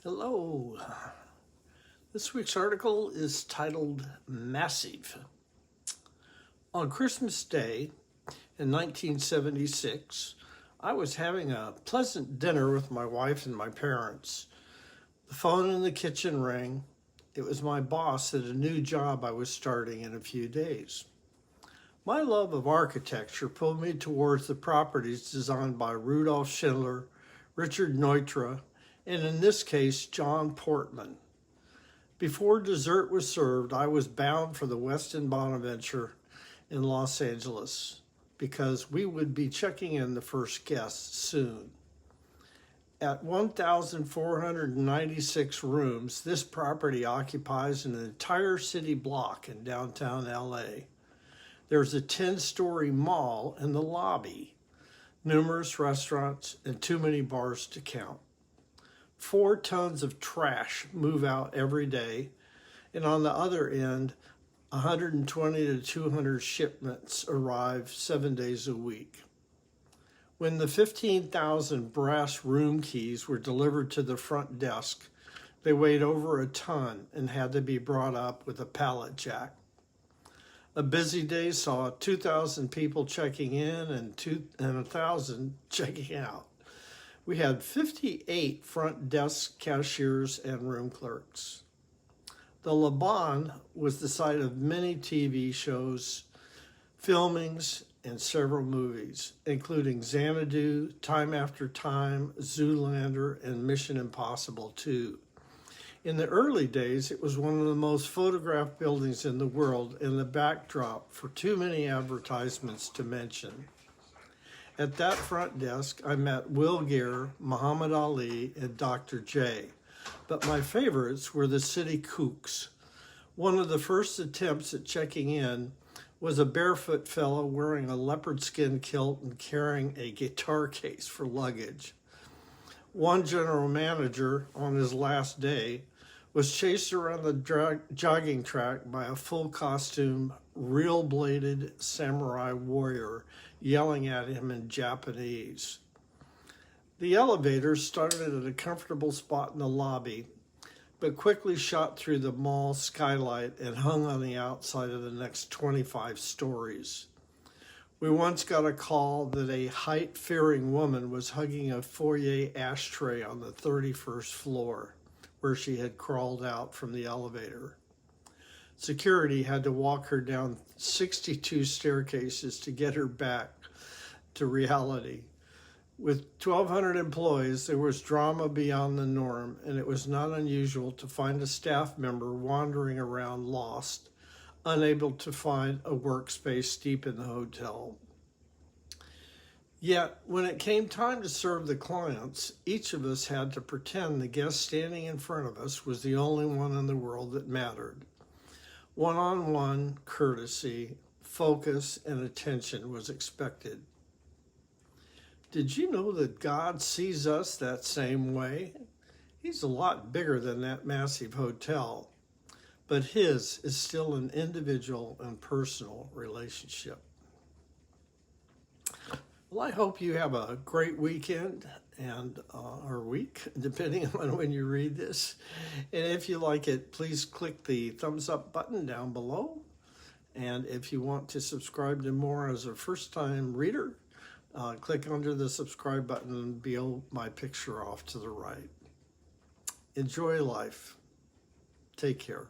Hello. This week's article is titled Massive. On Christmas Day in 1976, I was having a pleasant dinner with my wife and my parents. The phone in the kitchen rang. It was my boss at a new job I was starting in a few days. My love of architecture pulled me towards the properties designed by Rudolf Schindler, Richard Neutra, and in this case, John Portman. Before dessert was served, I was bound for the Westin Bonaventure in Los Angeles because we would be checking in the first guests soon. At 1,496 rooms, this property occupies an entire city block in downtown LA. There's a 10-story mall in the lobby, numerous restaurants, and too many bars to count. 4 tons of trash move out every day, and on the other end, 120 to 200 shipments arrive 7 days a week. When the 15,000 brass room keys were delivered to the front desk, they weighed over a ton and had to be brought up with a pallet jack. A busy day saw 2,000 people checking in and 1,000 checking out. We had 58 front desk cashiers and room clerks. The Laban was the site of many TV shows, filmings, and several movies, including Xanadu, Time After Time, Zoolander, and Mission Impossible 2. In the early days, it was one of the most photographed buildings in the world and the backdrop for too many advertisements to mention. At that front desk, I met Will Gere, Muhammad Ali, and Dr. J. But my favorites were the city kooks. One of the first attempts at checking in was a barefoot fellow wearing a leopard skin kilt and carrying a guitar case for luggage. One general manager, on his last day, was chased around the jogging track by a full costume, real-bladed samurai warrior yelling at him in Japanese. The elevator started at a comfortable spot in the lobby, but quickly shot through the mall skylight and hung on the outside of the next 25 stories. We once got a call that a height-fearing woman was hugging a foyer ashtray on the 31st floor, where she had crawled out from the elevator. Security had to walk her down 62 staircases to get her back to reality. With 1,200 employees, there was drama beyond the norm, and it was not unusual to find a staff member wandering around lost, unable to find a workspace deep in the hotel. Yet, when it came time to serve the clients, each of us had to pretend the guest standing in front of us was the only one in the world that mattered. One-on-one courtesy, focus, and attention was expected. Did you know that God sees us that same way? He's a lot bigger than that massive hotel, but his is still an individual and personal relationship. Well, I hope you have a great weekend or week, depending on when you read this. And if you like it, please click the thumbs up button down below. And if you want to subscribe to more as a first-time reader, click under the subscribe button and below my picture off to the right. Enjoy life. Take care.